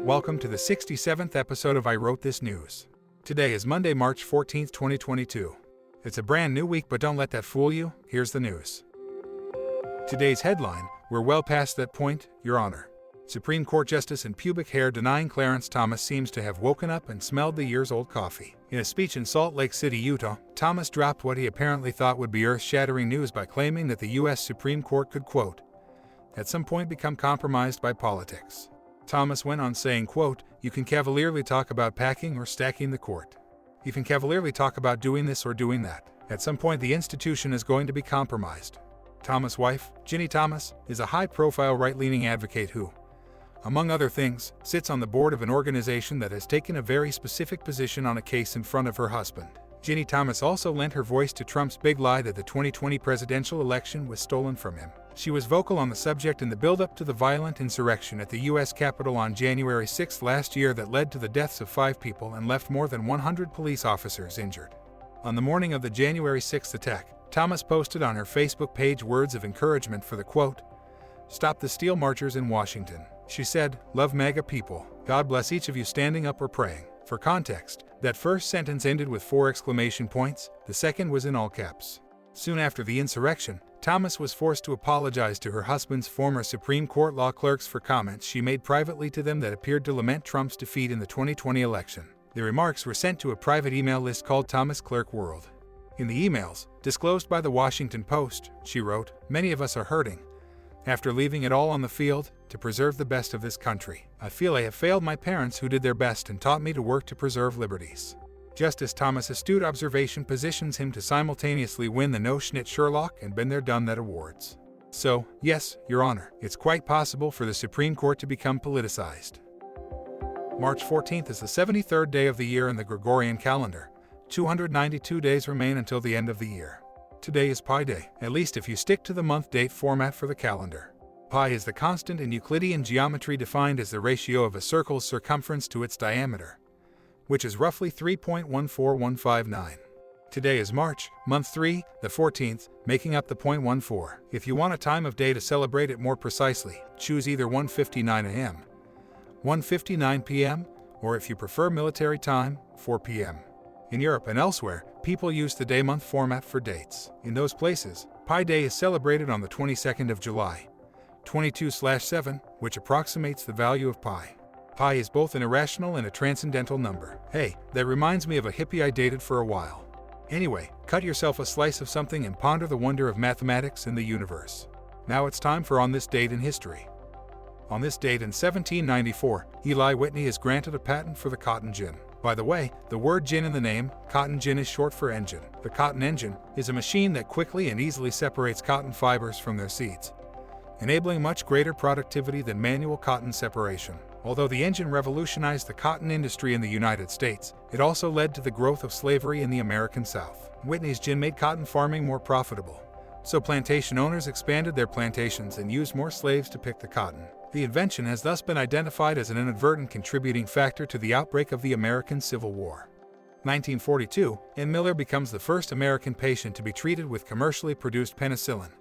Welcome to the 67th episode of I Wrote This News. Today is Monday, March 14th, 2022. It's a brand new week, but don't let that fool you. Here's the news. Today's headline: we're well past that point, Your Honor. Supreme Court Justice and pubic hair denying Clarence Thomas seems to have woken up and smelled the years-old coffee. In a speech in Salt Lake City, Utah, Thomas dropped what he apparently thought would be earth-shattering news by claiming that the U.S. Supreme Court could, quote, at some point become compromised by politics. Thomas went on saying, quote, you can cavalierly talk about packing or stacking the court. You can cavalierly talk about doing this or doing that. At some point the institution is going to be compromised. Thomas' wife, Ginny Thomas, is a high-profile right-leaning advocate who, among other things, sits on the board of an organization that has taken a very specific position on a case in front of her husband. Ginny Thomas also lent her voice to Trump's big lie that the 2020 presidential election was stolen from him. She was vocal on the subject in the build-up to the violent insurrection at the U.S. Capitol on January 6 last year that led to the deaths of 5 people and left more than 100 police officers injured. On the morning of the January 6 attack, Thomas posted on her Facebook page words of encouragement for the, quote, stop the steel marchers in Washington. She said, love MAGA people. God bless each of you standing up or praying. For context, that first sentence ended with 4 exclamation points, the second was in all caps. Soon after the insurrection, Thomas was forced to apologize to her husband's former Supreme Court law clerks for comments she made privately to them that appeared to lament Trump's defeat in the 2020 election. The remarks were sent to a private email list called Thomas Clerk World. In the emails, disclosed by the Washington Post, she wrote, many of us are hurting. After leaving it all on the field, to preserve the best of this country, I feel I have failed my parents who did their best and taught me to work to preserve liberties. Justice Thomas' astute observation positions him to simultaneously win the No Schnitt Sherlock and Been There Done That awards. So, yes, Your Honor, it's quite possible for the Supreme Court to become politicized. March 14th is the 73rd day of the year in the Gregorian calendar. 292 days remain until the end of the year. Today is Pi Day, at least if you stick to the month-date format for the calendar. Pi is the constant in Euclidean geometry defined as the ratio of a circle's circumference to its diameter, which is roughly 3.14159. Today is March, month 3, the 14th, making up the 0.14. If you want a time of day to celebrate it more precisely, choose either 1:59 a.m., 1:59 p.m., or if you prefer military time, 4 p.m. In Europe and elsewhere, people use the day-month format for dates. In those places, Pi Day is celebrated on the 22nd of July, 22/7, which approximates the value of pi. Pi is both an irrational and a transcendental number. Hey, that reminds me of a hippie I dated for a while. Anyway, cut yourself a slice of something and ponder the wonder of mathematics and the universe. Now it's time for On This Date in History. On this date in 1794, Eli Whitney is granted a patent for the cotton gin. By the way, the word gin in the name, cotton gin, is short for engine. The cotton engine is a machine that quickly and easily separates cotton fibers from their seeds, enabling much greater productivity than manual cotton separation. Although the engine revolutionized the cotton industry in the United States, it also led to the growth of slavery in the American South. Whitney's gin made cotton farming more profitable, so plantation owners expanded their plantations and used more slaves to pick the cotton. The invention has thus been identified as an inadvertent contributing factor to the outbreak of the American Civil War. 1942, and Miller becomes the first American patient to be treated with commercially produced penicillin,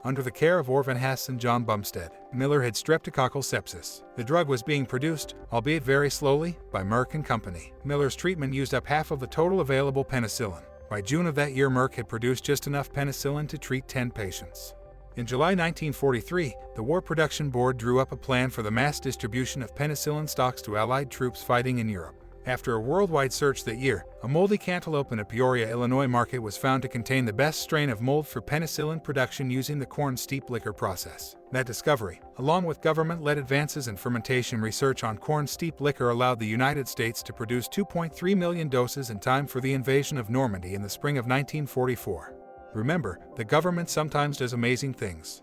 under the care of Orvin Hass and John Bumstead. Miller had streptococcal sepsis. The drug was being produced, albeit very slowly, by Merck & Company. Miller's treatment used up half of the total available penicillin. By June of that year, Merck had produced just enough penicillin to treat 10 patients. In July 1943, the War Production Board drew up a plan for the mass distribution of penicillin stocks to Allied troops fighting in Europe. After a worldwide search that year, a moldy cantaloupe in a Peoria, Illinois market was found to contain the best strain of mold for penicillin production using the corn steep liquor process. That discovery, along with government-led advances in fermentation research on corn steep liquor, allowed the United States to produce 2.3 million doses in time for the invasion of Normandy in the spring of 1944. Remember, the government sometimes does amazing things.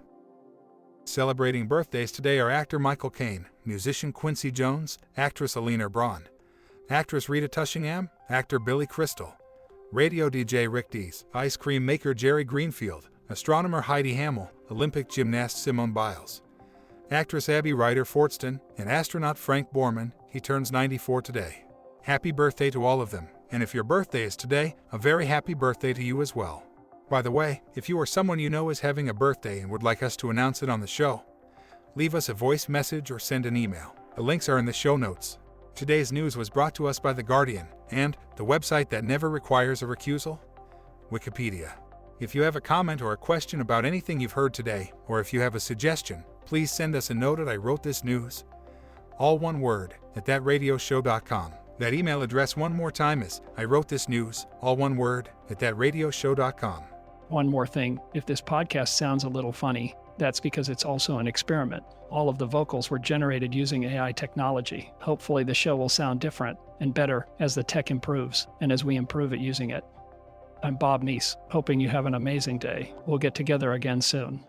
Celebrating birthdays today are actor Michael Caine, musician Quincy Jones, actress Alina Braun, actress Rita Tushingham, actor Billy Crystal, radio DJ Rick Dees, ice cream maker Jerry Greenfield, astronomer Heidi Hammel, Olympic gymnast Simone Biles, actress Abby Ryder Fortston, and astronaut Frank Borman. He turns 94 today. Happy birthday to all of them, and if your birthday is today, a very happy birthday to you as well. By the way, if you or someone you know is having a birthday and would like us to announce it on the show, leave us a voice message or send an email. The links are in the show notes. Today's news was brought to us by The Guardian and the website that never requires a recusal, Wikipedia. If you have a comment or a question about anything you've heard today, or if you have a suggestion, please send us a note at IWTN, all one word, at thatradioshow.com. That email address one more time is IWTN, all one word, at thatradioshow.com. One more thing, if this podcast sounds a little funny, that's because it's also an experiment. All of the vocals were generated using AI technology. Hopefully the show will sound different and better as the tech improves and as we improve at using it. I'm Bob Neese, hoping you have an amazing day. We'll get together again soon.